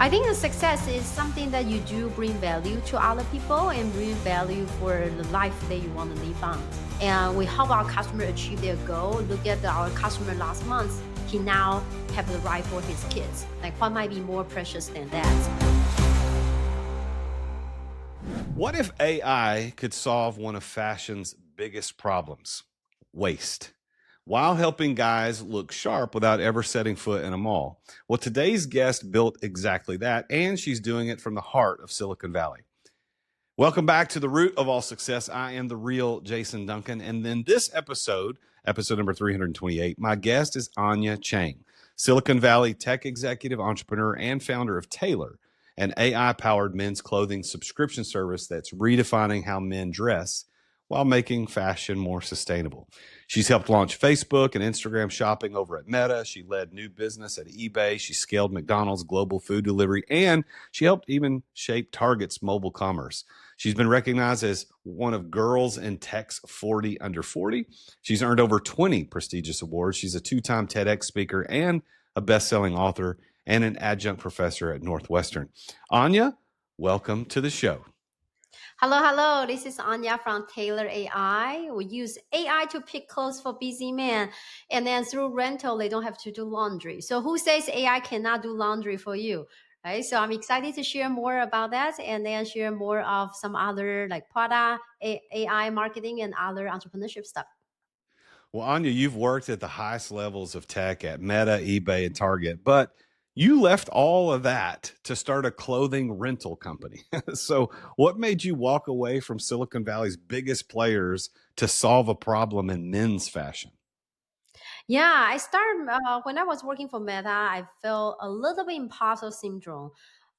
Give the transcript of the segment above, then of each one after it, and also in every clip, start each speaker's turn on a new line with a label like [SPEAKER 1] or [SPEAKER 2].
[SPEAKER 1] I think the success is something that you do bring value to other people and bring value for the life that you want to live on. And we help our customer achieve their goal. Look at our customer last month. He now have the right for his kids. Like what might be more precious than that?
[SPEAKER 2] What if AI could solve one of fashion's biggest problems? Waste. While helping guys look sharp without ever setting foot in a mall. Well, today's guest built exactly that, and she's doing it from the heart of Silicon Valley. Welcome back to the root of all success. I am the real Jason Duncan. And then this episode number 328, my guest is Anya Cheng, Silicon Valley tech executive, entrepreneur, and founder of TAELO, an AI-powered men's clothing subscription service that's redefining how men dress while making fashion more sustainable. She's helped launch Facebook and Instagram shopping over at Meta. She led new business at eBay. She scaled McDonald's global food delivery, and she helped even shape Target's mobile commerce. She's been recognized as one of Girls in Tech's 40 Under 40. She's earned over 20 prestigious awards. She's a two-time TEDx speaker and a best-selling author and an adjunct professor at Northwestern. Anya, welcome to the show.
[SPEAKER 1] Hello. This is Anya from TAELO AI. We use AI to pick clothes for busy men. And then through rental, they don't have to do laundry. So who says AI cannot do laundry for you? Right. So I'm excited to share more about that and then share more of some other like product, AI marketing and other entrepreneurship stuff.
[SPEAKER 2] Well, Anya, you've worked at the highest levels of tech at Meta, eBay, and Target, but you left all of that to start a clothing rental company. So, what made you walk away from Silicon Valley's biggest players to solve a problem in men's fashion?
[SPEAKER 1] Yeah, I started when I was working for Meta. I felt a little bit imposter syndrome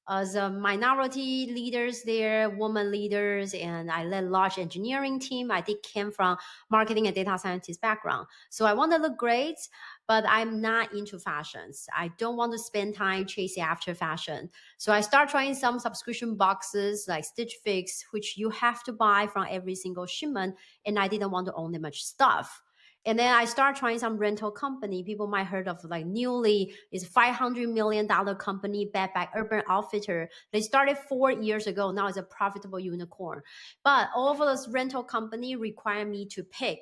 [SPEAKER 1] as a minority leaders there, woman leaders, and I led large engineering team. I did came from marketing and data scientist background, so I want to look great, but I'm not into fashions. I don't want to spend time chasing after fashion. So I start trying some subscription boxes like Stitch Fix, which you have to buy from every single shipment, and I didn't want to own that much stuff. And then I start trying some rental company. People might heard of like Newly is $500 million company backed by Urban Outfitter. They started 4 years ago. Now it's a profitable unicorn. But all of those rental company require me to pick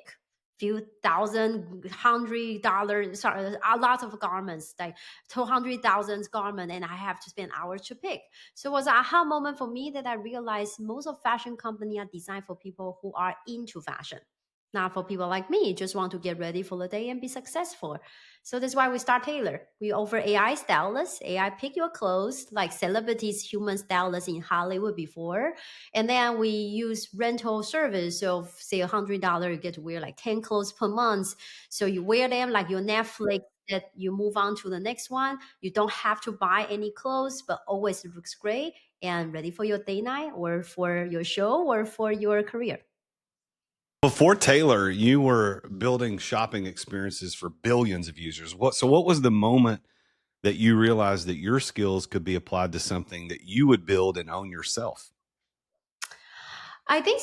[SPEAKER 1] few thousand, $100, sorry, a lot of garments, like 200,000 garment, and I have to spend hours to pick. So it was an aha moment for me that I realized most of fashion company are designed for people who are into fashion, not for people like me, just want to get ready for the day and be successful. So that's why we start TAELO. We offer AI stylists. AI pick your clothes like celebrities, human stylists in Hollywood before. And then we use rental service. So say $100, you get to wear like 10 clothes per month. So you wear them like your Netflix that you move on to the next one. You don't have to buy any clothes, but always looks great and ready for your day night or for your show or for your career.
[SPEAKER 2] Before Taylor, you were building shopping experiences for billions of users. What was the moment that you realized that your skills could be applied to something that you would build and own yourself?
[SPEAKER 1] I think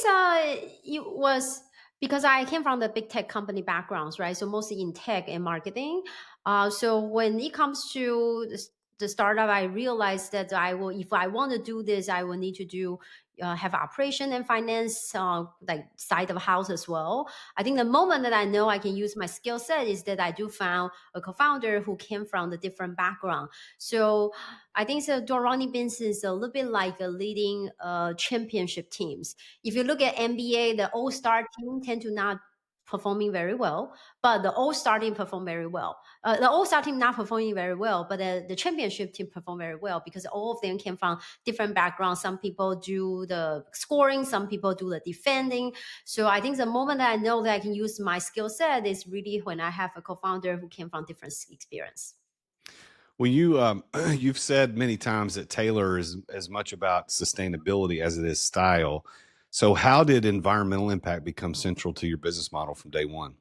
[SPEAKER 1] it was because I came from the big tech company backgrounds, right? So mostly in tech and marketing. So when it comes to the startup, I realized that if I want to do this, I will need to have operation and finance, like side of house as well. I think the moment that I know I can use my skill set is that I do found a co-founder who came from the different background. So I think so. Running business is a little bit like a leading championship teams. If you look at NBA, the all-star team tend to not performing very well, but the all-star team perform very well. The all-star team not performing very well, but the championship team perform very well because all of them came from different backgrounds. Some people do the scoring, some people do the defending. So I think the moment that I know that I can use my skill set is really when I have a co-founder who came from different experience.
[SPEAKER 2] Well, you've said many times that Taylor is as much about sustainability as it is style. So, how did environmental impact become central to your business model from day one?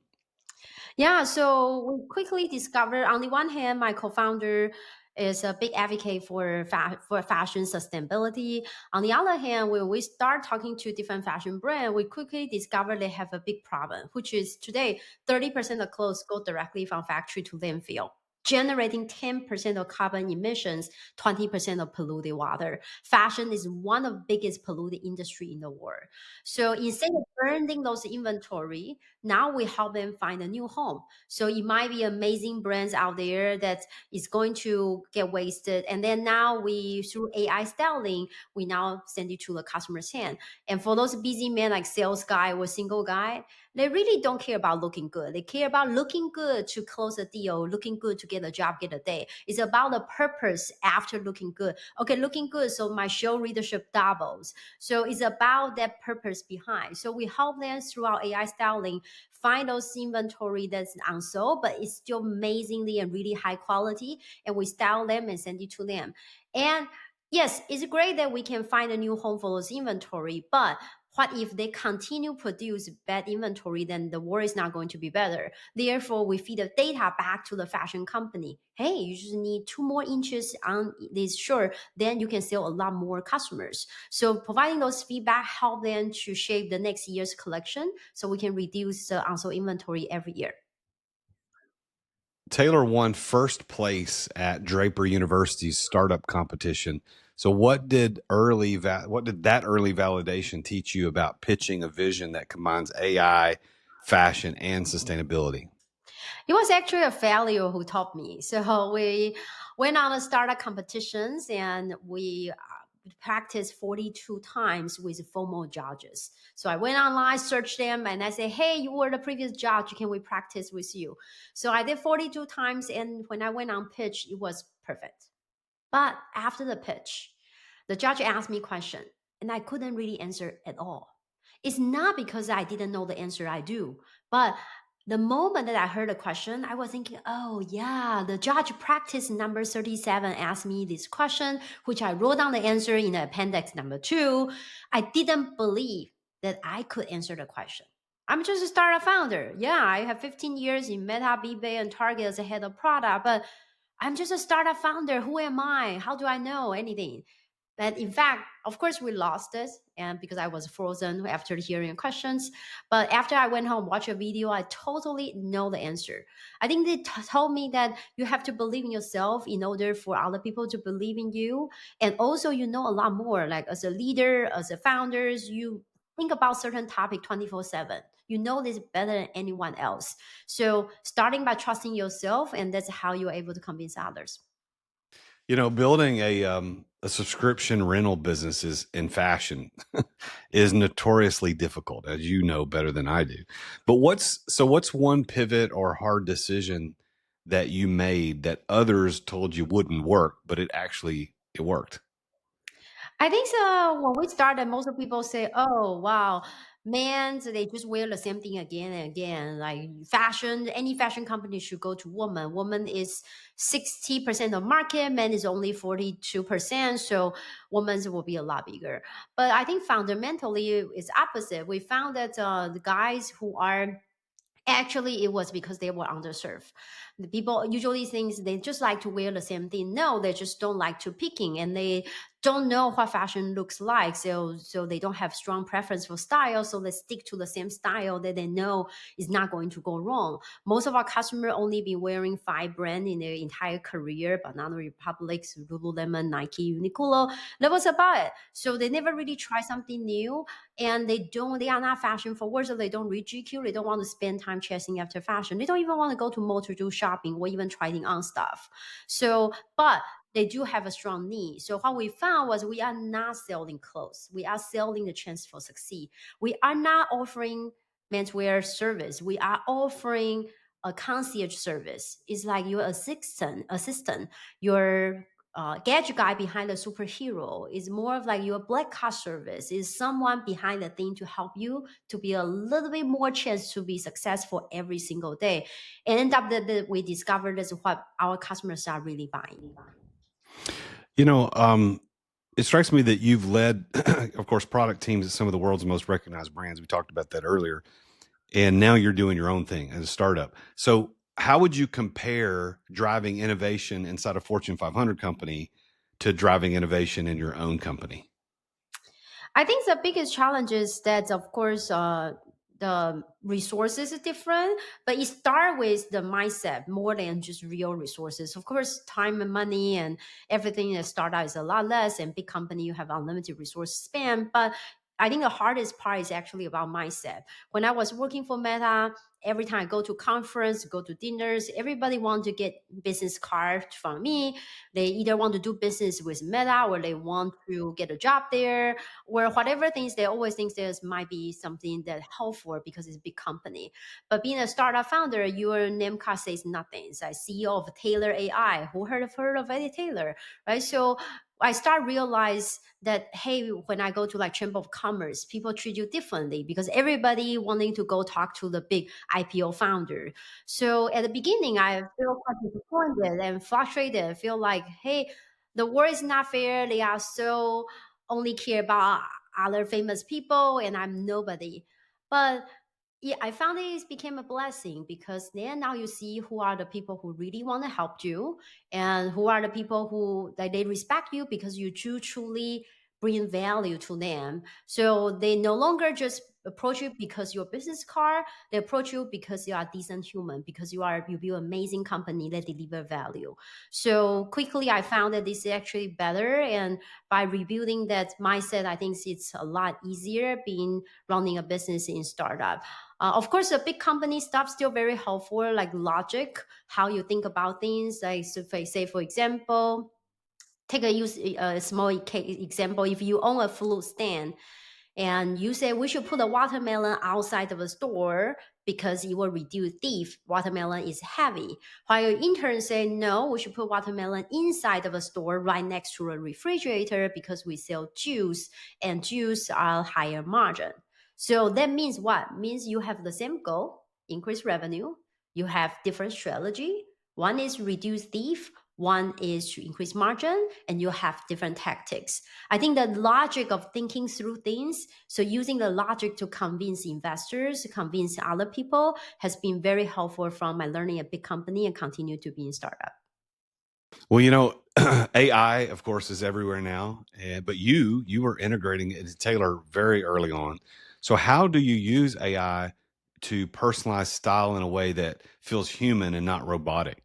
[SPEAKER 1] Yeah, so we quickly discovered on the one hand, my co-founder is a big advocate for fashion sustainability. On the other hand, when we start talking to different fashion brands, we quickly discover they have a big problem, which is today 30% of clothes go directly from factory to landfill. generating 10% of carbon emissions, 20% of polluted water. Fashion is one of the biggest polluted industry in the world. So instead of burning those inventory, now we help them find a new home. So it might be amazing brands out there that is going to get wasted. And then now we, through AI styling, we now send it to the customer's hand. And for those busy men like sales guy or single guy, they really don't care about looking good. They care about looking good to close a deal, looking good to get a job, get a day. It's about the purpose after looking good. Okay, looking good, so my show readership doubles. So it's about that purpose behind. So we help them through our AI styling find those inventory that's unsold, but it's still amazingly and really high quality. And we style them and send it to them. And yes, it's great that we can find a new home for those inventory, but what if they continue produce bad inventory? Then the world is not going to be better. Therefore, we feed the data back to the fashion company. Hey, you just need 2 more inches on this shirt, then you can sell a lot more customers. So providing those feedback help them to shape the next year's collection, so we can reduce the unsold inventory every year.
[SPEAKER 2] TAELO won first place at Draper University's startup competition. So what did that early validation teach you about pitching a vision that combines AI, fashion, and sustainability?
[SPEAKER 1] It was actually a failure who taught me. So we went on a startup competitions and we practiced 42 times with formal judges. So I went online, searched them, and I said, hey, you were the previous judge. Can we practice with you? So I did 42 times. And when I went on pitch, it was perfect. But after the pitch, the judge asked me a question and I couldn't really answer at all. It's not because I didn't know the answer I do, but the moment that I heard the question, I was thinking, oh, yeah, the judge practice number 37 asked me this question, which I wrote down the answer in the appendix number 2. I didn't believe that I could answer the question. I'm just a startup founder. Yeah, I have 15 years in Meta, eBay, and Target as a head of product, but I'm just a startup founder. Who am I? How do I know anything? But in fact, of course, we lost it, and because I was frozen after hearing questions. But after I went home, watched a video, I totally know the answer. I think they told me that you have to believe in yourself in order for other people to believe in you, and also you know a lot more. Like as a leader, as a founders, you think about certain topic 24/7. You know this better than anyone else. So starting by trusting yourself, and that's how you're able to convince others.
[SPEAKER 2] Building a subscription rental business is in fashion is notoriously difficult, as you know better than I do. But what's one pivot or hard decision that you made that others told you wouldn't work, but it worked?
[SPEAKER 1] I think so. When we started, most of people say, "Oh, wow, men, so they just wear the same thing again and again." Like fashion, any fashion company should go to woman. Woman is 60% of market, men is only 42%. So women's will be a lot bigger. But I think fundamentally it's opposite. We found that the guys who are actually, it was because they were underserved. The people usually think they just like to wear the same thing. No, they just don't like to picking, and they don't know what fashion looks like. So they don't have strong preference for style. So they stick to the same style that they know is not going to go wrong. Most of our customer only been wearing 5 brand in their entire career: Banana Republic, Lululemon, Nike, Uniqlo. That was about it. So they never really try something new, and they are not fashion forward, so they don't read GQ. They don't want to spend time chasing after fashion. They don't even want to go to mall to do shopping or even trying on stuff. So but they do have a strong need. So what we found was we are not selling clothes, we are selling the chance for succeed. We are not offering menswear service, we are offering a concierge service. It's like your assistant, your gadget guy behind the superhero. Is more of like your black car service. Is someone behind the thing to help you to be a little bit more chance to be successful every single day. And end up that we discovered is what our customers are really buying.
[SPEAKER 2] You know, um, it strikes me that you've led, of course, product teams at some of the world's most recognized brands. We talked about that earlier. And now you're doing your own thing as a startup. So, how would you compare driving innovation inside a Fortune 500 company to driving innovation in your own company?
[SPEAKER 1] I think the biggest challenge is that, of course, the resources is different, but it start with the mindset more than just real resources. Of course, time and money and everything at startup is a lot less, and big company you have unlimited resource span. But I think the hardest part is actually about mindset. When I was working for Meta, every time I go to conference, go to dinners, everybody want to get business cards from me. They either want to do business with Meta or they want to get a job there or whatever things. They always think there's might be something that helpful because it's a big company. But being a startup founder, your name card says nothing. It's like CEO of TAELOR AI. Who heard of Eddie Taylor, right? So I start realize that hey, when I go to like Chamber of Commerce, people treat you differently because everybody wanting to go talk to the big IPO founder. So at the beginning, I feel quite disappointed and frustrated. I feel like hey, the world is not fair. They are so only care about other famous people, and I'm nobody. But yeah, I found it became a blessing because then now you see who are the people who really want to help you and who are the people who that they respect you because you do truly bring value to them. So they no longer just approach you because you're a business card. They approach you because you are a decent human, because you build amazing company that deliver value. So quickly I found that this is actually better. And by rebuilding that mindset, I think it's a lot easier being running a business in startup. Of course, a big company stuff still very helpful, like logic, how you think about things. Like, so say for example, take a small example. If you own a fruit stand and you say we should put a watermelon outside of a store because it will reduce thief. Watermelon is heavy. While your intern say no, we should put watermelon inside of a store right next to a refrigerator because we sell juice and juice are higher margin. So that means what? Means you have the same goal, increase revenue. You have different strategy. One is reduce thief. One is to increase margin, and you have different tactics. I think the logic of thinking through things, so using the logic to convince investors, convince other people, has been very helpful from my learning at big company and continue to be in startup.
[SPEAKER 2] Well, AI, of course, is everywhere now, but you were integrating it into Taylor very early on. So, how do you use AI to personalize style in a way that feels human and not robotic?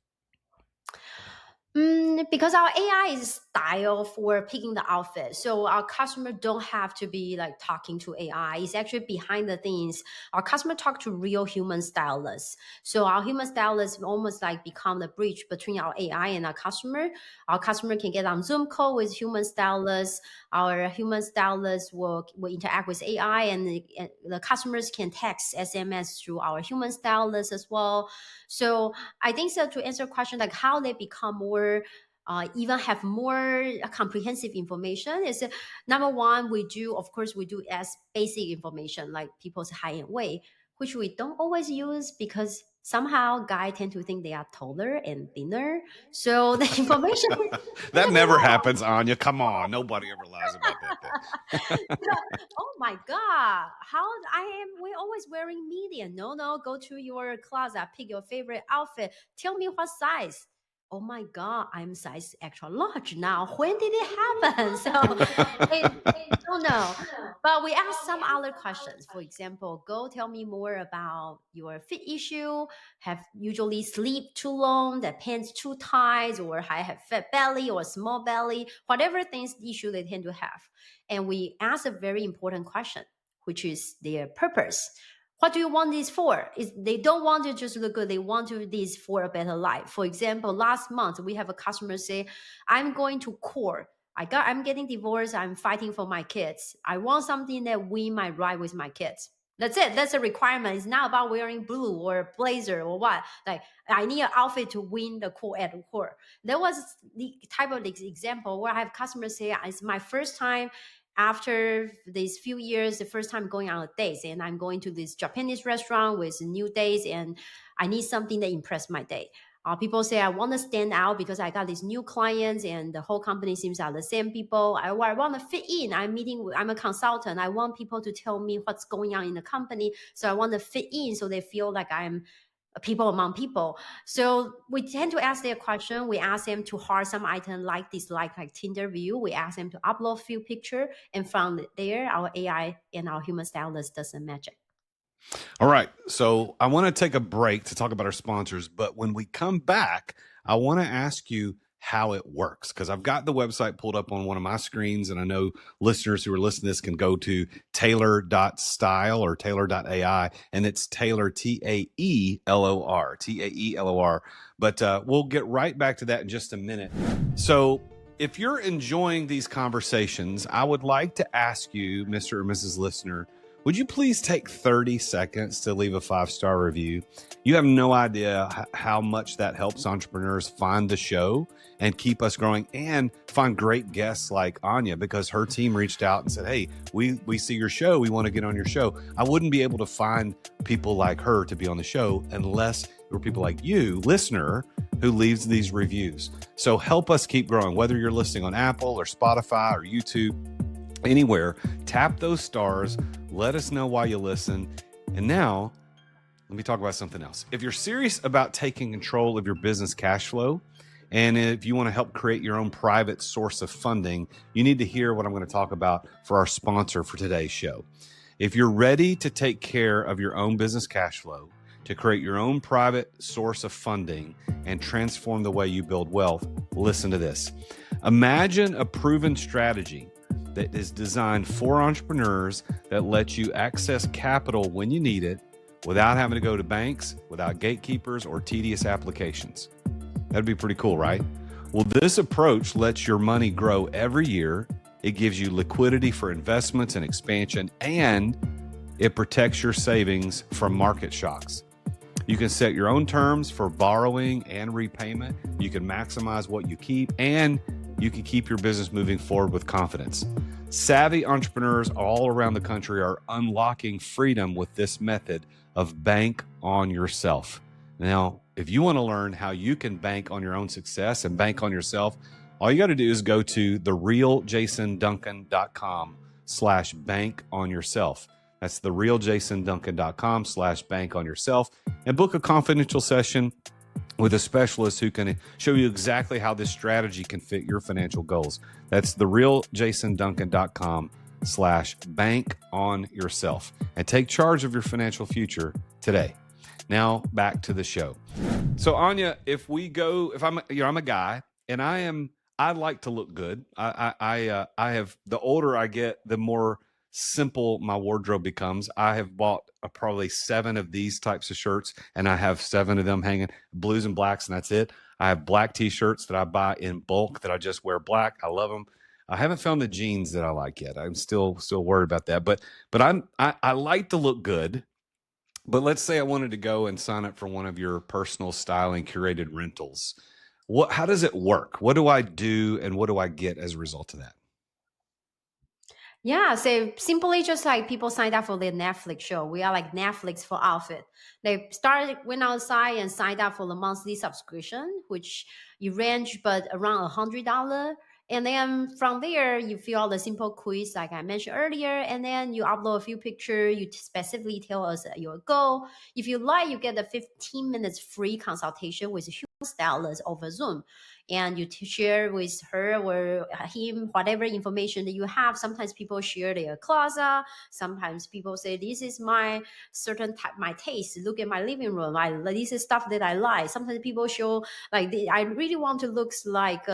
[SPEAKER 1] Because our AI is style for picking the outfit. So our customer don't have to be like talking to AI. It's actually behind the things. Our customer talk to real human stylists. So our human stylists almost like become the bridge between our AI and our customer. Our customer can get on Zoom call with human stylists. Our human stylists will interact with AI, and the customers can text SMS through our human stylists as well. So I think so to answer a question like how they become more even have more comprehensive information is number one, of course we do as basic information like people's height and weight, which we don't always use because somehow guys tend to think they are taller and thinner, so the information is
[SPEAKER 2] That
[SPEAKER 1] a bit
[SPEAKER 2] never
[SPEAKER 1] wrong.
[SPEAKER 2] happens, Anya. Come on, nobody ever lies about that thing.
[SPEAKER 1] Oh my god, how we're always wearing medium. No, go to your closet, pick your favorite outfit, tell me what size. Oh my god, I'm size extra large now. When did it happen? So they don't know. But we ask some other questions. For example, go tell me more about your fit issue. Have usually sleep too long, the pants too tight, or I have fat belly or small belly, whatever things issue they tend to have. And we ask a very important question, which is their purpose. What do you want this for? Is they don't want to just look good. They want to this for a better life. For example, last month we have a customer say, "I'm going to court. I'm getting divorced. I'm fighting for my kids. I want something that win my right with my kids." That's it. That's a requirement. It's not about wearing blue or blazer or what. Like I need an outfit to win the court at the court. That was the type of example where I have customers say, "It's my first time after these few years, the first time going on a date, and I'm going to this Japanese restaurant with new dates, and I need something that impress my date." People say I want to stand out because I got these new clients and the whole company seems are the same people. I want to fit in. I'm a consultant. I want people to tell me what's going on in the company. So I want to fit in so they feel like I'm a people among people. So we tend to ask their question. We ask them to heart some item like dislike, like Tinder view. We ask them to upload few picture, and from there, our AI and our human stylist does the magic.
[SPEAKER 2] All right. So I want to take a break to talk about our sponsors. But when we come back, I want to ask you how it works because I've got the website pulled up on one of my screens. And I know listeners who are listening to this can go to tailor.style or tailor.ai. And it's Tailor, Taelor, Taelor. But we'll get right back to that in just a minute. So if you're enjoying these conversations, I would like to ask you, Mr. or Mrs. Listener, would you please take 30 seconds to leave a 5-star review? You have no idea how much that helps entrepreneurs find the show and keep us growing and find great guests like Anya because her team reached out and said, hey, we see your show. We want to get on your show. I wouldn't be able to find people like her to be on the show unless there were people like you, listener, who leaves these reviews. So help us keep growing, whether you're listening on Apple or Spotify or YouTube, anywhere, tap those stars. Let us know why you listen. And now, let me talk about something else. If you're serious about taking control of your business cash flow, and if you want to help create your own private source of funding, you need to hear what I'm going to talk about for our sponsor for today's show. If you're ready to take care of your own business cash flow, to create your own private source of funding and transform the way you build wealth, listen to this. Imagine a proven strategy that is designed for entrepreneurs that lets you access capital when you need it without having to go to banks, without gatekeepers or tedious applications. That'd be pretty cool, right? Well, this approach lets your money grow every year. It gives you liquidity for investments and expansion, and it protects your savings from market shocks. You can set your own terms for borrowing and repayment. You can maximize what you keep, and you can keep your business moving forward with confidence. Savvy entrepreneurs all around the country are unlocking freedom with this method of bank on yourself. Now, if you want to learn how you can bank on your own success and bank on yourself, all you got to do is go to therealjasonduncan.com/bank on yourself. That's therealjasonduncan.com/bank on yourself and book a confidential session with a specialist who can show you exactly how this strategy can fit your financial goals. That's therealjasonduncan.com/bank on yourself and take charge of your financial future today. Now back to the show. So Anya, if I'm a guy and I like to look good. I have, the older I get, the more simple my wardrobe becomes. I have bought probably 7 of these types of shirts, and I have 7 of them hanging, blues and blacks, and that's it. I have black t-shirts that I buy in bulk that I just wear black. I love them. I haven't found the jeans that I like yet. I'm still worried about that. But I like to look good. But let's say I wanted to go and sign up for one of your personal styling curated rentals. How does it work? What do I do, and what do I get as a result of that?
[SPEAKER 1] Yeah, so simply just like people signed up for the Netflix show. We are like Netflix for outfit. They started went outside and signed up for the monthly subscription, which you range but around $100. And then from there, you fill out the simple quiz like I mentioned earlier, and then you upload a few pictures. You specifically tell us your goal. If you like, you get a 15 minutes free consultation with a human stylist over Zoom, and you share with her or him whatever information that you have. Sometimes people share their closet. Sometimes people say, this is my certain type, my taste. Look at my living room. This is stuff that I like. Sometimes people show like I really want to look like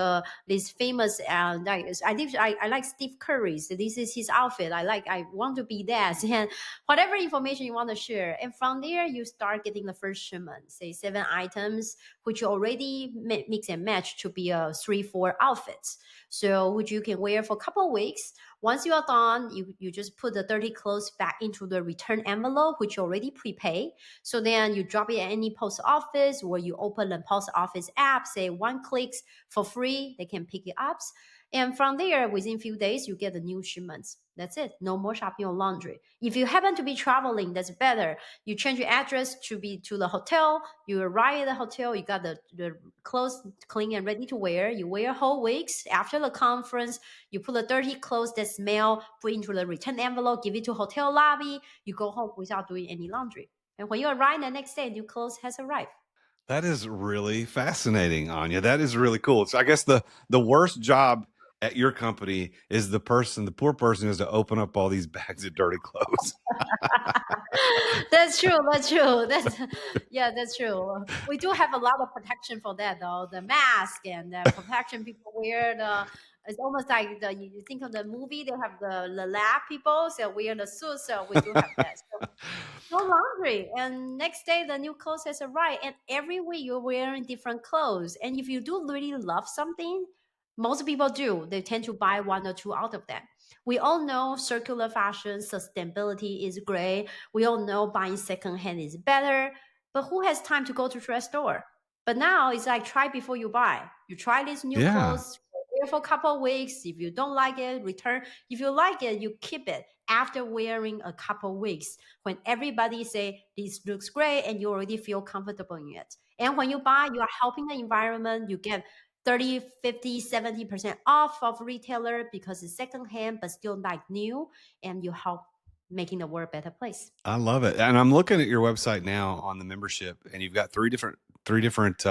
[SPEAKER 1] this famous like I like Steve Curry. So this is his outfit. I want to be that. And whatever information you want to share. And from there you start getting the first shipment, say 7 items, which you already mix and match to be a 3-4 outfits. So which you can wear for a couple of weeks. Once you are done, you just put the dirty clothes back into the return envelope, which you already prepay. So then you drop it at any post office, or you open the post office app, say 1 clicks for free, they can pick it up. And from there, within a few days, you get the new shipments. That's it. No more shopping or laundry. If you happen to be traveling, that's better. You change your address to the hotel. You arrive at the hotel. You got the clothes clean and ready to wear. You wear whole weeks. After the conference, you put the dirty clothes that smell, put into the return envelope, give it to hotel lobby. You go home without doing any laundry. And when you arrive the next day, new clothes has arrived.
[SPEAKER 2] That is really fascinating, Anya. That is really cool. So I guess the worst job at your company is the poor person has to open up all these bags of dirty clothes.
[SPEAKER 1] That's true. That's true. That's yeah, that's true. We do have a lot of protection for that, though. The mask and the protection people wear. The It's almost like you think of the movie. They have the lab people, so wear the suits. So we do have that. So no laundry. And next day the new clothes has arrived. And every week you're wearing different clothes. And if you do really love something, most people do. They tend to buy one or two out of that. We all know circular fashion, sustainability is great. We all know buying secondhand is better. But who has time to go to a store? But now it's like try before you buy. You try these new
[SPEAKER 2] Yeah,
[SPEAKER 1] clothes, wear for a couple of weeks. If you don't like it, return. If you like it, you keep it after wearing a couple of weeks when everybody say this looks great and you already feel comfortable in it. And when you buy, you are helping the environment. You get 30, 50, 70% off of retailer because it's secondhand but still like new, and you help making the world a better place.
[SPEAKER 2] I love it. And I'm looking at your website now on the membership, and you've got three different three different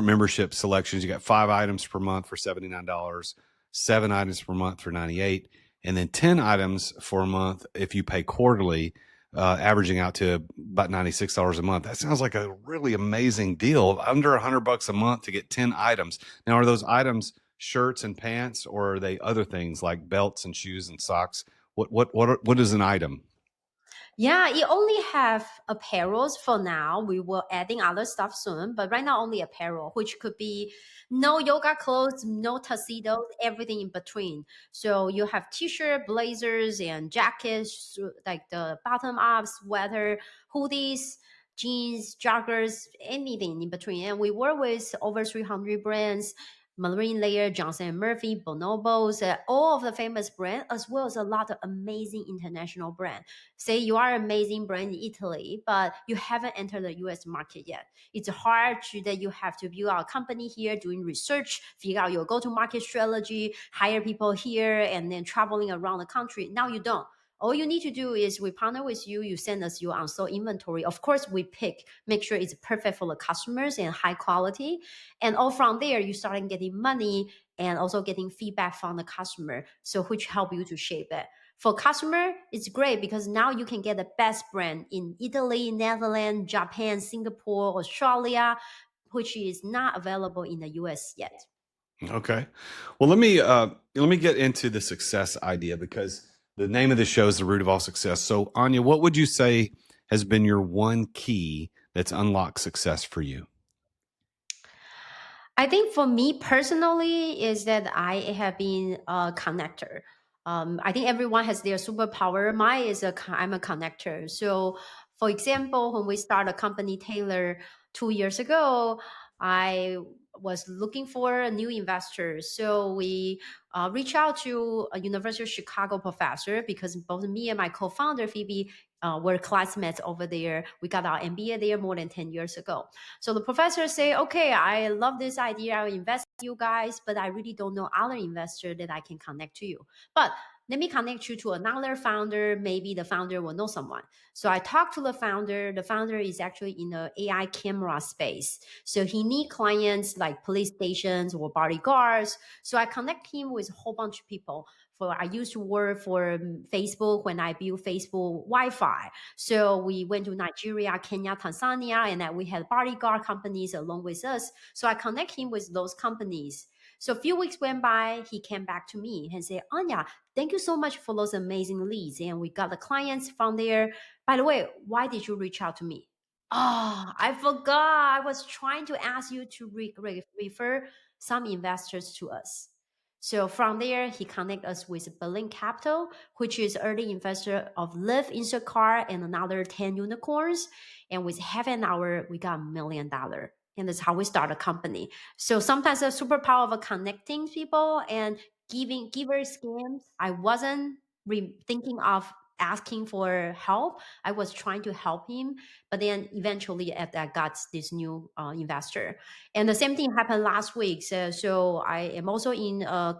[SPEAKER 2] membership selections. You got 5 items per month for $79, 7 items per month for 98, and then 10 items for a month if you pay quarterly, averaging out to about $96 a month. That sounds like a really amazing deal. Under $100 a month to get 10 items. Now, are those items shirts and pants, or are they other things like belts and shoes and socks? What is an item?
[SPEAKER 1] Yeah, it only have apparels for now. We will adding other stuff soon, but right now only apparel, which could be no yoga clothes, no tuxedos, everything in between. So you have t-shirt, blazers, and jackets, like the bottom up, sweater, hoodies, jeans, joggers, anything in between. And we work with over 300 brands. Marine Layer, Johnson and Murphy, Bonobos, all of the famous brands, as well as a lot of amazing international brands. Say you are an amazing brand in Italy, but you haven't entered the US market yet. It's hard that you have to build our company here, doing research, figure out your go-to-market strategy, hire people here, and then traveling around the country. Now you don't. All you need to do is we partner with you, you send us your unsold inventory. Of course, we pick, make sure it's perfect for the customers and high quality. And all from there, you start getting money and also getting feedback from the customer. So which help you to shape it. For customer, it's great because now you can get the best brand in Italy, Netherlands, Japan, Singapore, Australia, which is not available in the US yet.
[SPEAKER 2] Okay. Well, let me get into the success idea, because the name of the show is the root of all success. So, Anya, what would you say has been your one key that's unlocked success for you?
[SPEAKER 1] I think for me personally is that I have been a connector. I think everyone has their superpower. Mine is I'm a connector. So, for example, when we started a company Taylor 2 years ago, I was looking for a new investor. So we reached out to a University of Chicago professor because both me and my co-founder Phoebe were classmates over there. We got our MBA there more than 10 years ago. So the professor say, okay, I love this idea. I'll invest in you guys, but I really don't know other investor that I can connect to you. But let me connect you to another founder. Maybe the founder will know someone. So I talked to the founder. The founder is actually in the AI camera space. So he need clients like police stations or bodyguards. So I connect him with a whole bunch of people. For I used to work for Facebook when I built Facebook Wi-Fi. So we went to Nigeria, Kenya, Tanzania, and that we had bodyguard companies along with us. So I connect him with those companies. So a few weeks went by, he came back to me and said, Anya, thank you so much for those amazing leads. And we got the clients from there. By the way, why did you reach out to me? Oh, I forgot. I was trying to ask you to refer some investors to us. So from there, he connect us with Berlin Capital, which is early investor of Lyft, Instacart, and another 10 unicorns. And with half an hour, we got $1 million. And that's how we start a company. So sometimes the superpower of connecting people and giving giver scams. I wasn't thinking of asking for help. I was trying to help him, but then eventually I got this new investor. And the same thing happened last week. So I am also in a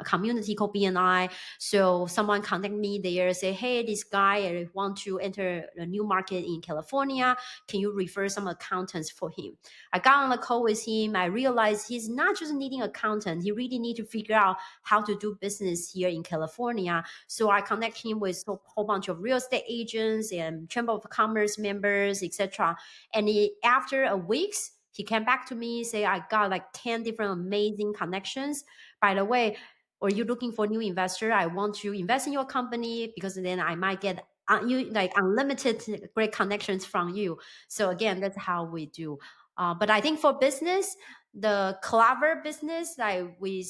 [SPEAKER 1] community called BNI. So someone contact me there, say, hey, this guy want to enter a new market in California. Can you refer some accountants for him? I got on the call with him. I realized he's not just needing accountant. He really need to figure out how to do business here in California. So I connect him with a whole bunch of real estate agents and Chamber of Commerce members, etc. And after a weeks, he came back to me, say, I got like 10 different amazing connections. By the way, are you looking for new investor? I want to invest in your company because then I might get you like unlimited great connections from you. So again, that's how we do. But I think for business, the clever business, like we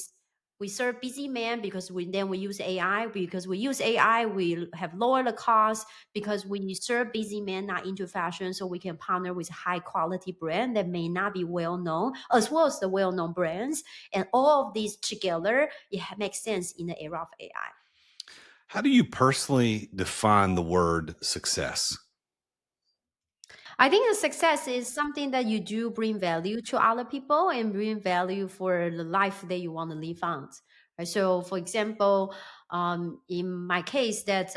[SPEAKER 1] serve busy man because we use AI. Because we use AI, we have lowered the cost because we serve busy men not into fashion, so we can partner with high quality brand that may not be well known, as well as the well known brands, and all of these together, it makes sense in the era of AI.
[SPEAKER 2] How do you personally define the word success?
[SPEAKER 1] I think the success is something that you do bring value to other people and bring value for the life that you want to live on. Right? So, for example, in my case, that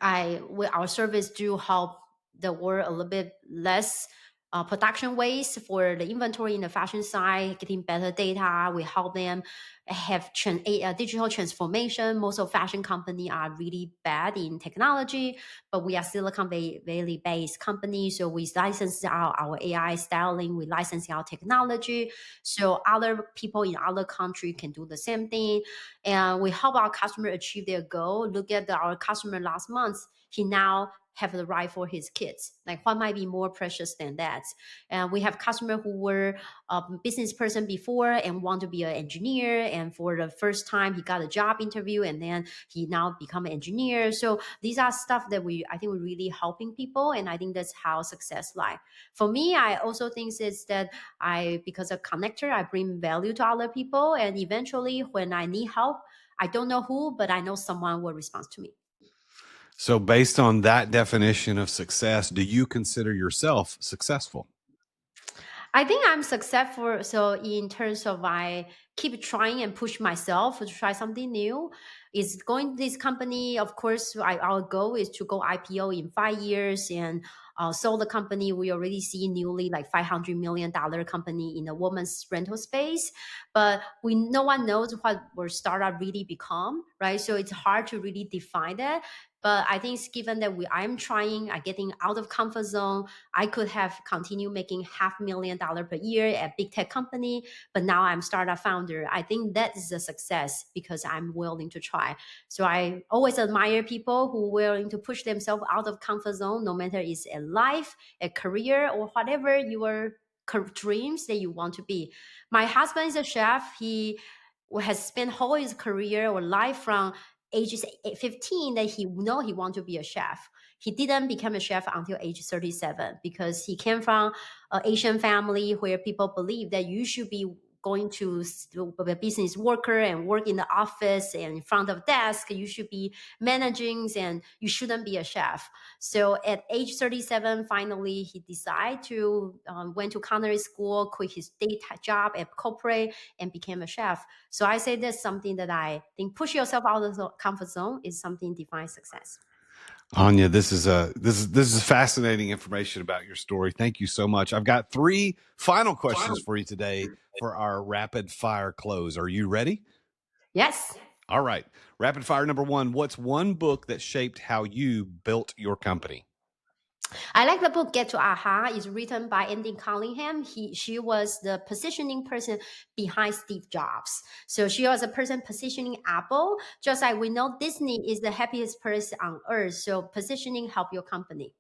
[SPEAKER 1] our service do help the world a little bit less production waste for the inventory in the fashion side, getting better data. We help them have a digital transformation. Most of fashion company are really bad in technology, but we are Silicon Valley based company, so we license our AI styling, we license our technology, so other people in other country can do the same thing, and we help our customer achieve their goal. Look at our customer last month. He now have the right for his kids. Like what might be more precious than that? And we have customer who were a business person before and want to be an engineer. And for the first time, he got a job interview and then he now become an engineer. So these are stuff that I think we're really helping people. And I think that's how success lies. For me, I also think is that because a connector, I bring value to other people. And eventually when I need help, I don't know who, but I know someone will respond to me.
[SPEAKER 2] So, based on that definition of success, do you consider yourself successful?
[SPEAKER 1] I think I'm successful. So in terms of I keep trying and push myself to try something new. Is going this company, of course, our goal is to go IPO in 5 years and sell the company. We already see newly like $500 million company in the women's rental space, but no one knows what our startup really become, right? So it's hard to really define that. But I think given that I'm trying, I'm getting out of comfort zone, I could have continued making $500,000 per year at big tech company, but now I'm startup founder. I think that is a success because I'm willing to try. So I always admire people who are willing to push themselves out of comfort zone, no matter it's a life, a career, or whatever your dreams that you want to be. My husband is a chef. He has spent whole his career or life from ages 15 that he know he want to be a chef. He didn't become a chef until age 37 because he came from an Asian family where people believe that you should be going to be a business worker and work in the office and in front of desk. You should be managing and you shouldn't be a chef. So at age 37, finally he decided to went to culinary school, quit his day job at corporate and became a chef. So I say that's something that I think push yourself out of the comfort zone is something defines success.
[SPEAKER 2] Anya, this is fascinating information about your story. Thank you so much. I've got three final questions for you today for our rapid fire close. Are you ready?
[SPEAKER 1] Yes.
[SPEAKER 2] All right. Rapid fire number one. What's one book that shaped how you built your company?
[SPEAKER 1] I like the book Get to Aha. It's written by Andy Collingham. She was the positioning person behind Steve Jobs. So she was a person positioning Apple, just like we know Disney is the happiest person on earth. So positioning help your company.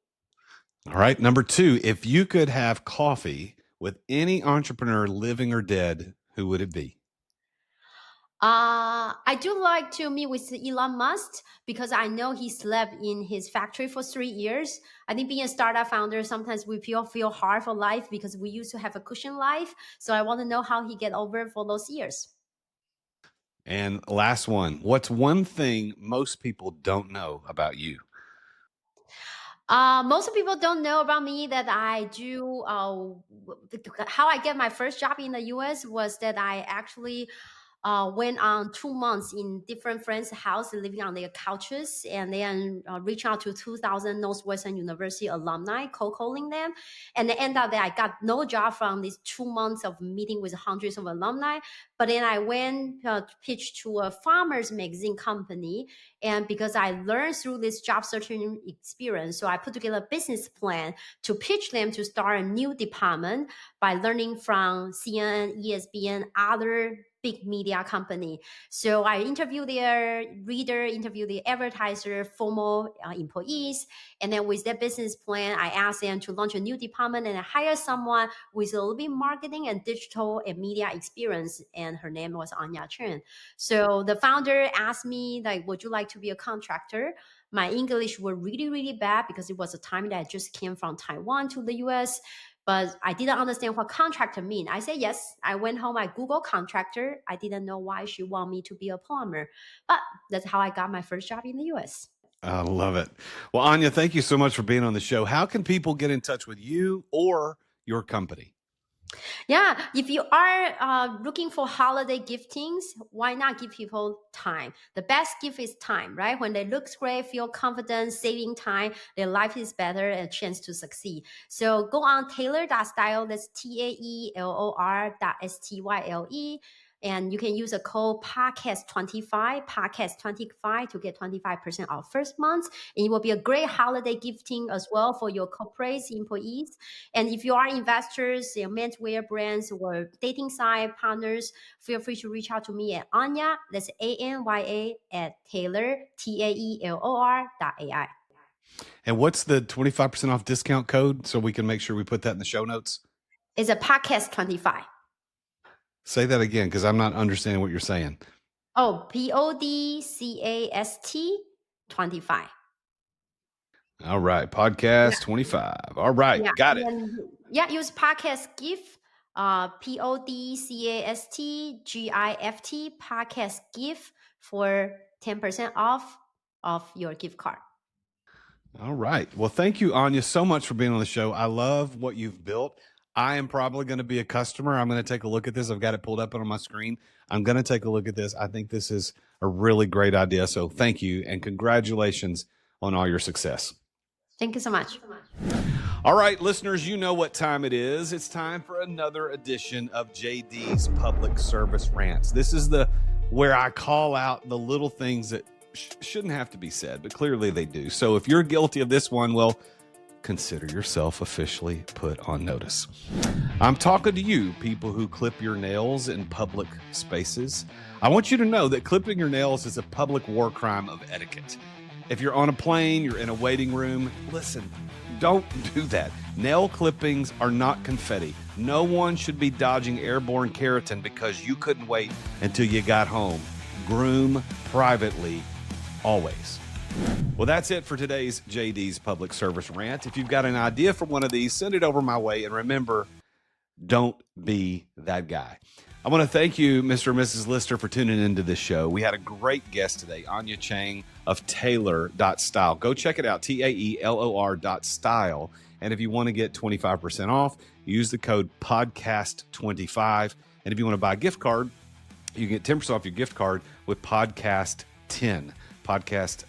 [SPEAKER 2] All right. Number two. If you could have coffee with any entrepreneur, living or dead, who would it be?
[SPEAKER 1] I do like to meet with Elon Musk because I know he slept in his factory for 3 years. I think being a startup founder, sometimes we feel hard for life because we used to have a cushion life. So I want to know how he get over for those years.
[SPEAKER 2] And last one, what's one thing most people don't know about you?
[SPEAKER 1] Most people don't know about me that I do. How I get my first job in the U.S. was that I actually went on 2 months in different friends' house, living on their couches, and then reach out to 2,000 Northwestern University alumni, cold calling them, and it ended up that I got no job from these 2 months of meeting with hundreds of alumni. But then I went to pitch to a farmers magazine company, and because I learned through this job searching experience, so I put together a business plan to pitch them to start a new department by learning from CNN, ESPN, other big media company. So I interview their reader, interview the advertiser, formal employees, and then with that business plan, I ask them to launch a new department and I hire someone with a little bit marketing and digital and media experience. And her name was Anya Cheng. So the founder asked me, like, would you like to be a contractor? My English were really, really bad because it was a time that I just came from Taiwan to the US, but I didn't understand what contractor mean. I said yes. I went home, I Googled contractor. I didn't know why she want me to be a plumber, but that's how I got my first job in the US.
[SPEAKER 2] I love it. Well, Anya, thank you so much for being on the show. How can people get in touch with you or your company?
[SPEAKER 1] Yeah, if you are looking for holiday giftings, why not give people time? The best gift is time, right? When they look great, feel confident, saving time, their life is better and a chance to succeed. So go on tailor.style, that's TAELOR.STYLE. And you can use a code podcast25 to get 25% off first month. And it will be a great holiday gifting as well for your corporate employees. And if you are investors, menswear brands or dating site partners, feel free to reach out to me at Anya, that's ANYA at Taylor, TAELOR.AI.
[SPEAKER 2] And what's the 25% off discount code so we can make sure we put that in the show notes?
[SPEAKER 1] It's a podcast 25.
[SPEAKER 2] Say that again because I'm not understanding what you're saying.
[SPEAKER 1] Oh, PODCAST 25.
[SPEAKER 2] All right. Podcast 25. All right.
[SPEAKER 1] Yeah.
[SPEAKER 2] Got it.
[SPEAKER 1] Yeah, use podcast gift, PODCAST GIFT, podcast gift for 10% off of your gift card.
[SPEAKER 2] All right. Well, thank you, Anya, so much for being on the show. I love what you've built. I am probably going to be a customer. I'm going to take a look at this. I've got it pulled up on my screen. I'm going to take a look at this. I think this is a really great idea. So thank you and congratulations on all your success.
[SPEAKER 1] Thank you so much.
[SPEAKER 2] All right, listeners, you know what time it is. It's time for another edition of JD's Public Service Rants. This is where I call out the little things that shouldn't have to be said, but clearly they do. So if you're guilty of this one, well, consider yourself officially put on notice. I'm talking to you, people who clip your nails in public spaces. I want you to know that clipping your nails is a public war crime of etiquette. If you're on a plane, you're in a waiting room, listen, don't do that. Nail clippings are not confetti. No one should be dodging airborne keratin because you couldn't wait until you got home. Groom privately, always. Well, that's it for today's JD's Public Service Rant. If you've got an idea for one of these, send it over my way. And remember, don't be that guy. I want to thank you, Mr. and Mrs. Lister, for tuning into this show. We had a great guest today, Anya Cheng of TAELOR.style. Go check it out, TAELOR.style. And if you want to get 25% off, use the code podcast25. And if you want to buy a gift card, you can get 10% off your gift card with podcast 10. Podcast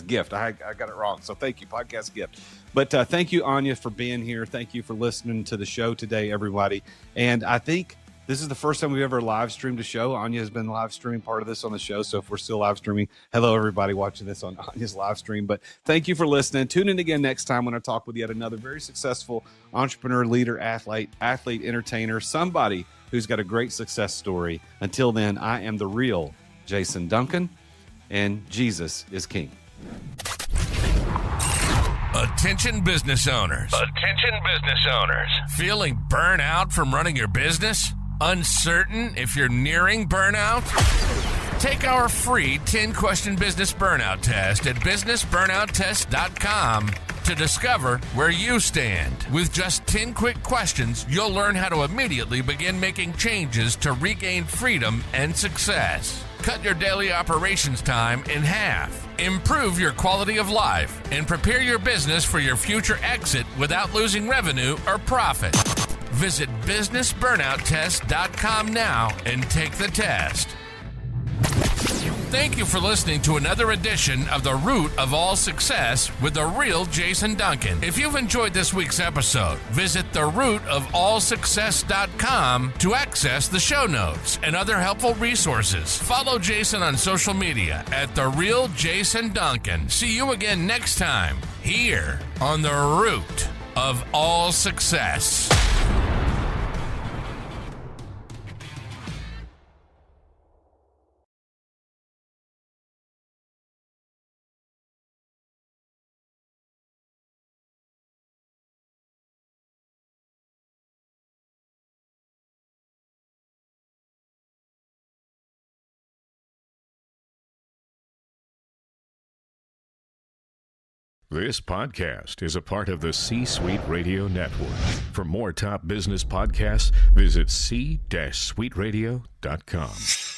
[SPEAKER 2] gift. I got it wrong. So thank you, podcast gift. But thank you, Anya, for being here. Thank you for listening to the show today, everybody. And I think this is the first time we've ever live streamed a show. Anya has been live streaming part of this on the show. So if we're still live streaming, hello, everybody watching this on Anya's live stream. But thank you for listening. Tune in again next time when I talk with yet another very successful entrepreneur, leader, athlete, entertainer, somebody who's got a great success story. Until then, I am the real Jason Duncan, and Jesus is King.
[SPEAKER 3] Attention business owners. Attention business owners. Feeling burnout from running your business? Uncertain if you're nearing burnout? Take our free 10-question business burnout test at businessburnouttest.com to discover where you stand. With just 10 quick questions, you'll learn how to immediately begin making changes to regain freedom and success. Cut your daily operations time in half. Improve your quality of life and prepare your business for your future exit without losing revenue or profit. Visit businessburnouttest.com now and take the test. Thank you for listening to another edition of The Root of All Success with the real Jason Duncan. If you've enjoyed this week's episode, visit therootofallsuccess.com to access the show notes and other helpful resources. Follow Jason on social media at The Real Jason Duncan. See you again next time here on The Root of All Success.
[SPEAKER 4] This podcast is a part of the C-Suite Radio Network. For more top business podcasts, visit c-suiteradio.com.